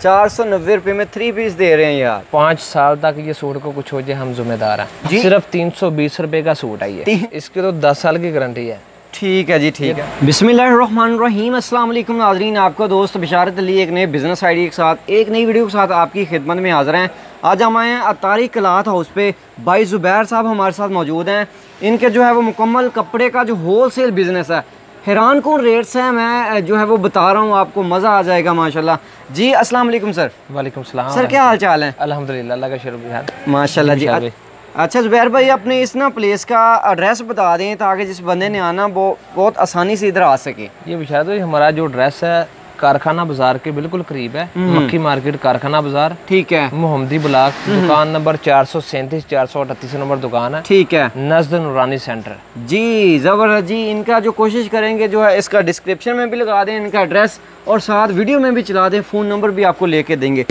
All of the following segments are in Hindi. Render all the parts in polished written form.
490 में 3 पीस दे रहे हैं यार। 5 साल तक ये सूट को कुछ हो जाए हम जिम्मेदार हैं। सिर्फ 320 रुपए का सूट है ये। इसकी तो 10 साल की गारंटी है। ठीक है जी, ठीक है। बिस्मिल्लाहिर्रहमानिर्रहीम, अस्सलाम वालेकुम नाज़रीन, आपका दोस्त बिशारत अली एक नए बिज़नेस आइडिया के साथ एक नई वीडियो के साथ आपकी खिदमत में हाज़िर हैं। आज हम आए हैं अतारी क्लॉथ हाउस पे। भाई ज़ुबैर साहब हमारे साथ मौजूद हैं। इनके जो है वो मुकम्मल कपड़े का जो होल सेल बिज़नेस है, हैरान कौन रेट्स हैं, मैं जो है वो बता रहा हूँ, आपको मज़ा आ जाएगा माशाल्लाह जी। अस्सलाम वालेकुम सर। वालेकुम सलाम सर, क्या हाल चाल है? अल्हम्दुलिल्लाह, अल्लाह का शुक्र माशाल्लाह जी। अच्छा ज़ुबैर भाई, अपने इस ना प्लेस का एड्रेस बता दें ताकि जिस बंदे ने आना वो बहुत आसानी से इधर आ सके। ये बिशारत भाई, हमारा जो एड्रेस है कारखाना बाजार के बिल्कुल करीब है। मक्की मार्केट कारखाना बाजार, ठीक है। मोहम्मदी ब्लॉक, दुकान नंबर 437 438 नंबर दुकान है, ठीक है। नज़द नूरानी सेंटर जी। जबरदस्त जी। इनका जो कोशिश करेंगे जो है इसका डिस्क्रिप्शन में भी लगा दें इनका एड्रेस, और साथ वीडियो में भी चला दें, फ़ोन नंबर भी आपको लेके देंगे।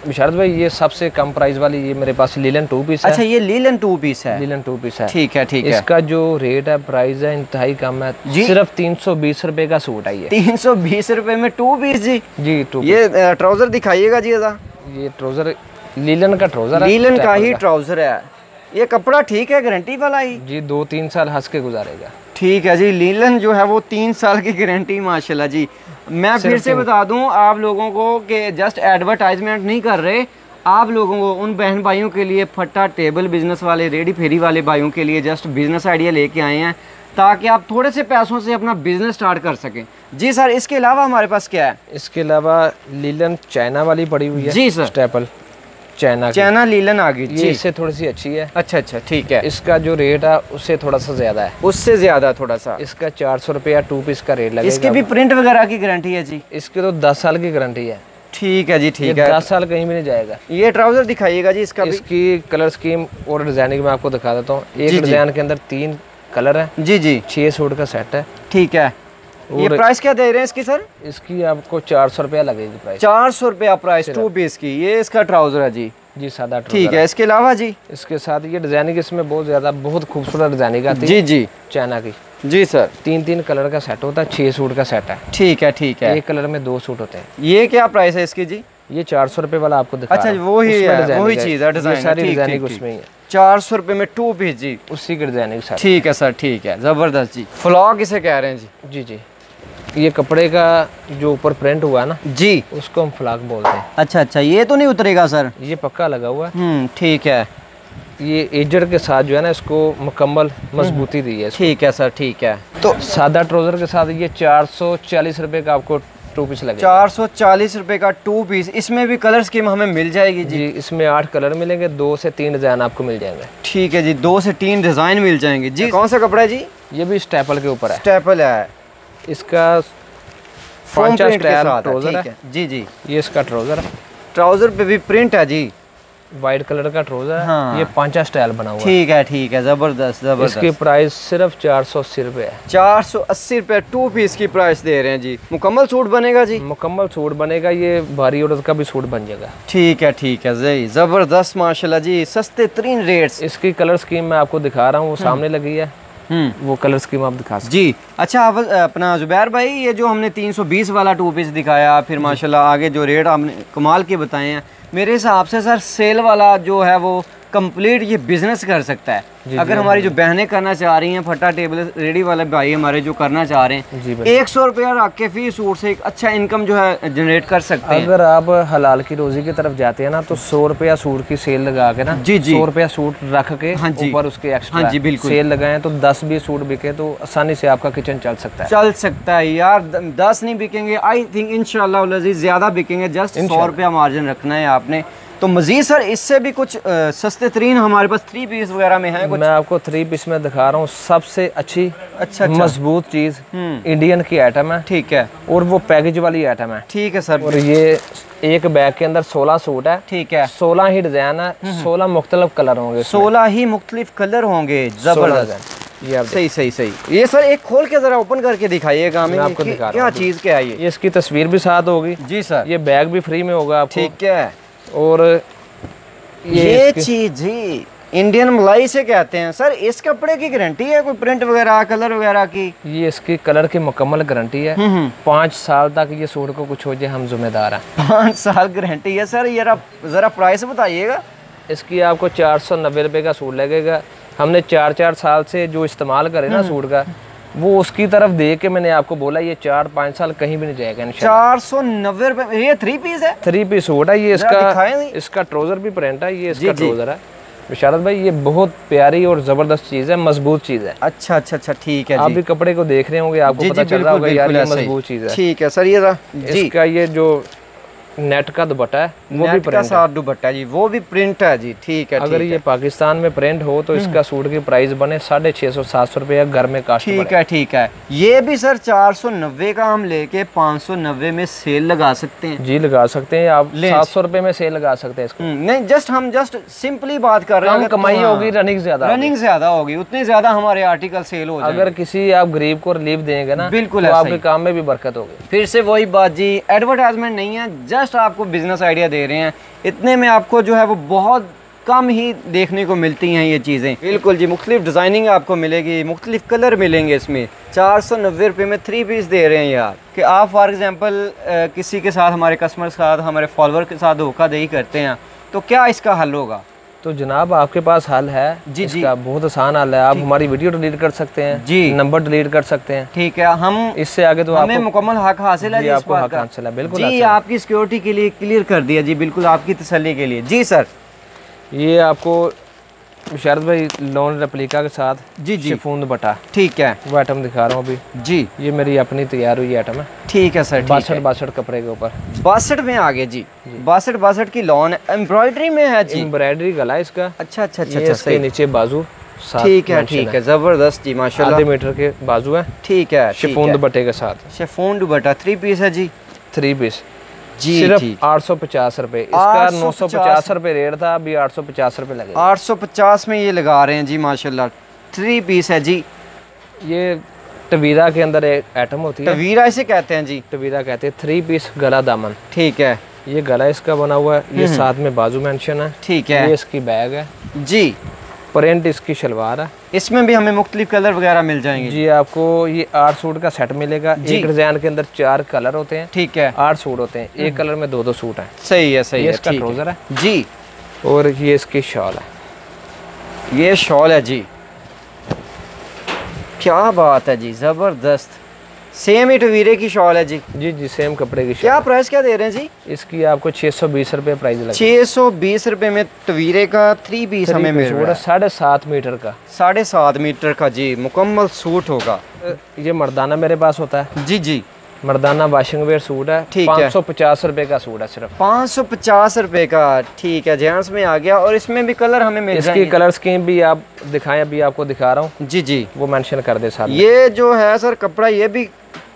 बिशारत भाई, ये सबसे कम प्राइस वाली ये मेरे पास लीलन 2 पीस है। अच्छा, ये लीलन 2 पीस है। लीलन 2 पीस है, ठीक है, ठीक है। इसका जो रेट है, प्राइस है, इंतहाई कम है जी। सिर्फ 320 रुपए का सूट है ये। 320 रुपए में 2 पीस जी। जी 2 पीस। ये ट्राउजर दिखाइएगा जी। ये ट्राउजर लीलन का ट्राउजर है, लीलन का ही ट्राउजर है। ये कपड़ा ठीक है, गारंटी वाला ही जी। 2-3 साल हंस के गुजारेगा। ठीक है जी। लीलन जो है वो 3 साल की गारंटी माशाल्लाह जी। मैं फिर से बता दूं आप लोगों को कि जस्ट एडवर्टाइजमेंट नहीं कर रहे, आप लोगों को, उन बहन भाइयों के लिए, फट्टा टेबल बिजनेस वाले, रेडी फेरी वाले भाइयों के लिए जस्ट बिजनेस आइडिया लेके आए हैं ताकि आप थोड़े से पैसों से अपना बिजनेस स्टार्ट कर सकें। जी सर, इसके अलावा हमारे पास क्या है? इसके अलावा लीलन चाइना वाली पड़ी हुई है जी सर। स्टेपल चाइना लीलन आ गई जी। इससे थोड़ी सी अच्छी है। अच्छा अच्छा, ठीक है। इसका जो रेट है उससे थोड़ा सा ज्यादा है। उससे ज्यादा थोड़ा सा। इसका 400 रुपया 2 पीस का रेट लगेगा। इसकी भी प्रिंट वगैरह की गारंटी है जी? इसकी तो 10 साल की गारंटी है। ठीक है जी, ठीक है। 10 साल कहीं भी नहीं जाएगा। ये ट्राउजर दिखाइएगा जी। इसकी कलर स्कीम और डिजाइनिंग मैं आपको दिखा देता हूँ। एक डिजाइन के अंदर 3 कलर है जी जी। 6 सूट का सेट है, ठीक है। ये प्राइस क्या दे रहे हैं इसकी सर? इसकी आपको 400 रुपया लगेगी प्राइस। 400 रुपया प्राइस 2 पीस की। ये इसका ट्राउजर है जी। जी सादा, ठीक है। इसके अलावा जी, इसके साथ ये डिजाइनिंग इसमें बहुत खूबसूरत डिजाइनिंग आती है जी जी, चाइना की। जी सर। 3 कलर का सेट होता है, 6 सूट का सेट है, ठीक है, ठीक है। एक कलर में 2 सूट होते हैं। ये क्या प्राइस है इसकी जी? ये 400 रुपए वाला आपको दिखा। अच्छा, वही है, वही चीज है, डिजाइन सारी डिजाइनिंग उसमें ही है। 400 रुपए में 2 पीस जी, उसी की डिजाइनिंग सारी। ठीक है सर, ठीक है। जबरदस्त जी। फ्लॉग इसे कह रहे हैं जी? जी जी। ये कपड़े का जो ऊपर प्रिंट हुआ है ना जी, उसको हम फ्लॉग बोलते हैं। अच्छा अच्छा, ये तो नहीं उतरेगा सर? ये पक्का लगा हुआ है। ठीक है। ये एजर के साथ जो है ना इसको मुकम्मल मजबूती दी है। ठीक है सर, ठीक है। तो सादा ट्राउजर के साथ ये 440 रुपए का आपको 2 पीस लगेगा। 440 रुपए का 2 पीस। इसमें भी कलर स्कीम हमें मिल जाएगी जी? इसमें 8 कलर मिलेंगे, 2 से 3 डिजाइन आपको मिल जाएंगे। ठीक है जी, 2 से 3 डिजाइन मिल जाएंगे जी। कौन सा कपड़ा है जी? ये भी स्टेपल के ऊपर है। स्टेपल है। इसका 50 स्टाइल ट्राउजर है जी जी। ये इसका ट्राउजर है। ट्राउजर पे भी प्रिंट है जी, वाइट कलर का ट्राउजर है। हाँ। ये 50 स्टाइल बना हुआ है। ठीक है, ठीक है। जबरदस्त जबरदस्त। इसकी प्राइस सिर्फ 480 रुपए है। 480 रुपए 2 पीस की प्राइस दे रहे हैं जी। मुकम्मल सूट बनेगा जी? मुकम्मल सूट बनेगा। ये भारी औरत का भी सूट बन जाएगा। ठीक है, ठीक है जी। जबरदस्त माशाल्लाह जी, सस्ते तरीन रेट्स। इसकी कलर स्कीम मैं आपको दिखा रहा हूँ, वो सामने लगी है। वो कलर स्कीम आप दिखा सकते जी। अच्छा, अपना ज़ुबैर भाई, ये जो हमने 320 वाला 2 पीस दिखाया, फिर माशाल्लाह आगे जो रेट आपने कमाल के बताए हैं, मेरे हिसाब से सर सेल वाला जो है वो कंप्लीट ये बिजनेस कर सकता है। अगर हमारी जो बहनें करना चाह रही हैं, फटा टेबल रेडी वाले भाई हमारे जो करना चाह रहे हैं, 100 रुपया रख के फी सूट से एक अच्छा इनकम जो है जनरेट कर सकते हैं। अगर आप हलाल की रोजी की तरफ जाते हैं ना, तो 100 रुपया सूट की सेल लगा के ना, जी जी, 100 रुपया सूट रख के ऊपर उसके एक्स्ट्रा, हाँ जी बिल्कुल, सेल लगाएं तो 10-20 सूट बिके तो आसानी से आपका किचन चल सकता है यार। 10 नहीं बिकेंगे, आई थिंक इंशाल्लाह ज्यादा बिकेंगे। जस्ट 100 रुपया मार्जिन रखना है आपने। तो मजीद सर इससे भी कुछ सस्ते तरीन हमारे पास 3 पीस वगैरह में है कुछ? मैं आपको 3 पीस में दिखा रहा हूँ। सबसे अच्छा मजबूत चीज इंडियन की आइटम है, ठीक है, और वो पैकेज वाली आइटम है, ठीक है सर। और ये एक बैग के अंदर 16 सूट है, ठीक है, 16 ही डिजाइन है, 16 मुख्तलिफ कलर होंगे, 16 ही मुख्तलिफ कलर होंगे। जबरदस्त। ये सही सही सही। ये सर एक खोल के जरा ओपन करके दिखाइएगा हमें, आपको दिखा क्या चीज क्या है। ये इसकी तस्वीर भी साथ होगी जी सर। ये बैग भी फ्री में होगा आपको, ठीक है। और ये चीज जी इंडियन मलाई से कहते हैं सर। इस कपड़े की गारंटी है कोई प्रिंट वगैरह कलर वगैरह की? ये इसकी कलर की मुकम्मल गारंटी है। 5 साल तक ये सूट को कुछ हो जाए हम जिम्मेदार हैं। 5 साल गारंटी है सर। ये जरा प्राइस बताइएगा। इसकी आपको 490 रुपये का सूट लगेगा। हमने 4 साल से जो इस्तेमाल करे ना सूट का, वो उसकी तरफ देख के मैंने आपको बोला ये 4-5 साल कहीं भी नहीं जाएगा इंशाल्लाह। 490 रुपये। ये 3 पीस है? 3 पीस सूट है ये। इसका ट्राउजर भी प्रिंट है। ये इसका ट्राउजर है बिशारत भाई। ये बहुत प्यारी और जबरदस्त चीज है, मजबूत चीज है। अच्छा, ठीक है। आप भी कपड़े को देख रहे होंगे, आपको पता चल रहा होगा यार ये मजबूत चीज है। ठीक है सर। ये इसका ये जो नेट का दुपट्टा है वो भी प्रिंट साथ दुपट्टा जी, वो भी प्रिंट है जी। ठीक है। अगर ये पाकिस्तान में प्रिंट हो तो इसका सूट की प्राइस बने 650-700 रुपये घर में कास्ट। ठीक है। ये भी सर 490 का हम लेके 590 में सेल लगा सकते हैं जी? लगा सकते हैं आप। 700 रुपये में सेल लगा सकते हैं इसको। नहीं, हम सिंपली बात कर रहे हैं। कमाई होगी, रनिंग ज्यादा होगी, उतने ज्यादा हमारे आर्टिकल सेल हो जाएंगे। अगर किसी आप गरीब को रिलीफ देंगे ना, बिल्कुल तो आपके काम में भी बरकत होगी। फिर से वही बात जी, एडवर्टाइजमेंट नहीं है, जस्ट आपको बिजनेस आइडिया दे रहे हैं। इतने में आपको जो है वो बहुत कम ही देखने को मिलती हैं ये चीज़ें। बिल्कुल जी, मुख्तलिफ डिज़ाइनिंग आपको मिलेगी, मुख्तलिफ कलर मिलेंगे इसमें। 490 रुपये में 3 पीस दे रहे हैं यार। कि आप फॉर एग्जांपल किसी के साथ, हमारे कस्टमर के साथ, हमारे फॉलोअर के साथ धोखाधड़ी करते हैं, तो क्या इसका हल होगा? तो जनाब आपके पास हल है जी। इसका बहुत आसान हल है। आप हमारी वीडियो डिलीट कर सकते हैं जी, नंबर डिलीट कर सकते हैं। ठीक है। हम इससे आगे तो हमें मुकम्मल हक हासिल है जी, आपको हक हासिल है। बिल्कुल जी, आपकी सिक्योरिटी के लिए क्लियर कर दिया जी, बिल्कुल आपकी तसल्ली के लिए जी सर। ये आपको शरद भाई लोन रेप्लिका के साथ जी शिफॉन दुपट्टा। ठीक है। वो आइटम दिखा रहा हूँ अभी जी। ये मेरी अपनी तैयार हुई आइटम है। ठीक है सर। 62 कपड़े के ऊपर 62 में आ गए जी। 62 की लोन एम्ब्रॉयडरी में है जी। एम्ब्रॉयडरी गला इसका। अच्छा। इसके नीचे बाजू। ठीक है। जबरदस्त जी, माशाल्लाह। आधे मीटर के बाजू है। ठीक है। शिफॉन दुपट्टे के साथ। शिफॉन दुपट्टा 3 पीस है जी। 3 पीस जी। सिर्फ 850 रुपए। इसका 950 रुपए रेट था, अभी 850 रुपए लगे। 850 में ये लगा रहे हैं जी, माशाल्लाह। 3 पीस है जी। ये टवीरा के अंदर एक आइटम होती है। टवीरा इसे कहते हैं जी? टवीरा कहते हैं। 3 पीस गला दामन। ठीक है। ये गला इसका बना हुआ है, ये साथ में बाजू मेंशन है। ठीक है। ये इसकी बैग है जी। प्रिंट इसकी शलवार है। इसमें भी हमें मुख्तलिफ कलर वगैरह मिल जाएंगे जी। आपको ये 8 सूट का सेट मिलेगा। एक डिजाइन के अंदर 4 कलर होते हैं। ठीक है। 8 सूट होते हैं, एक कलर में 2-2 सूट हैं। सही है। ये इसका ट्राउजर है जी। और ये इसकी शॉल है। ये शॉल है जी। क्या बात है जी, जबरदस्त। सेम ही टवीरे की शॉल है जी। जी सेम कपड़े की शॉल। क्या प्राइस क्या दे रहे हैं जी? इसकी आपको 620 रुपये प्राइस लगा। 620 रुपये में टवीरे का 3 पीस हमें मिल रहा है। 7.5 मीटर का। 7.5 मीटर का जी, मुकम्मल सूट होगा। ये मर्दाना मेरे पास होता है जी। मर्दाना वाशिंग वेयर सूट है। ठीक है। 550 रुपए का सूट है सिर्फ। 550 रुपए का। ठीक है, जेंट्स में आ गया। और इसमें भी कलर हमें मिल जाएंगे। इसकी कलर स्कीम भी आप दिखाएं, अभी आपको दिखा रहा हूँ जी। वो मेंशन कर दे साथ। ये जो है सर कपड़ा, ये भी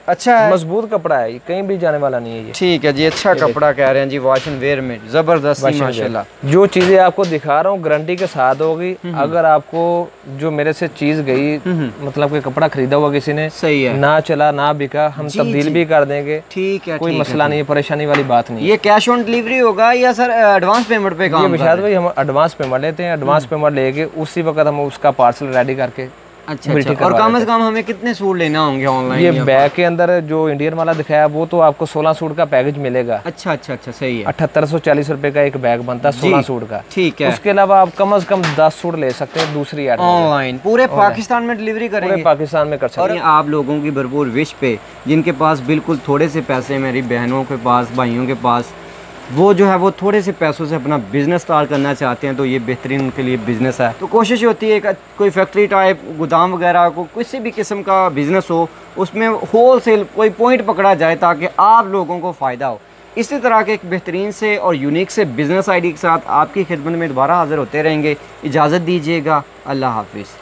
अच्छा है, मजबूत कपड़ा है, कहीं भी जाने वाला नहीं है ये। ठीक है जी। अच्छा कपड़ा कह रहे हैं जी, वॉशिंग वेयर में जबरदस्त माशाल्लाह। जो चीजें आपको दिखा रहा हूँ गारंटी के साथ होगी। अगर आपको जो मेरे से चीज गई, मतलब कि कपड़ा खरीदा हुआ किसी ने, सही है, ना चला ना बिका, हम तब्दील भी कर देंगे। ठीक है, कोई मसला नहीं है, परेशानी वाली बात नहीं। ये कैश ऑन डिलीवरी होगा या सर एडवांस पेमेंट पे काम? विशाल भाई हम एडवांस पेमेंट लेते हैं। एडवांस पेमेंट लेके उसी वक्त हम उसका पार्सल रेडी करके। अच्छा। और कम से कम हमें कितने सूट लेना होंगे ऑनलाइन? ये बैग के अंदर जो इंडियन वाला दिखाया वो तो आपको 16 सूट का पैकेज मिलेगा। अच्छा, सही है। 7840 रुपए का एक बैग बनता है 16 सूट का। ठीक है। उसके अलावा आप कम से कम 10 सूट ले सकते हैं दूसरी आइटम ऑनलाइन। पूरे पाकिस्तान में डिलीवरी करेंगे? पूरे पाकिस्तान में कर सकते हैं। आप लोगों की भरपूर विश पे, जिनके पास बिल्कुल थोड़े से पैसे, मेरी बहनों के पास, भाइयों के पास, वो जो है वो थोड़े से पैसों से अपना बिजनेस स्टार्ट करना चाहते हैं, तो ये बेहतरीन उनके लिए बिजनेस है। तो कोशिश होती है कोई फैक्ट्री टाइप, गोदाम वगैरह को, किसी भी किस्म का बिजनेस हो, उसमें होल सेल कोई पॉइंट पकड़ा जाए ताकि आप लोगों को फ़ायदा हो। इसी तरह के एक बेहतरीन से और यूनिक से बिजनेस आइडिया के साथ आपकी खिदमत में दोबारा हाजिर होते रहेंगे। इजाज़त दीजिएगा। अल्लाह हाफिज़।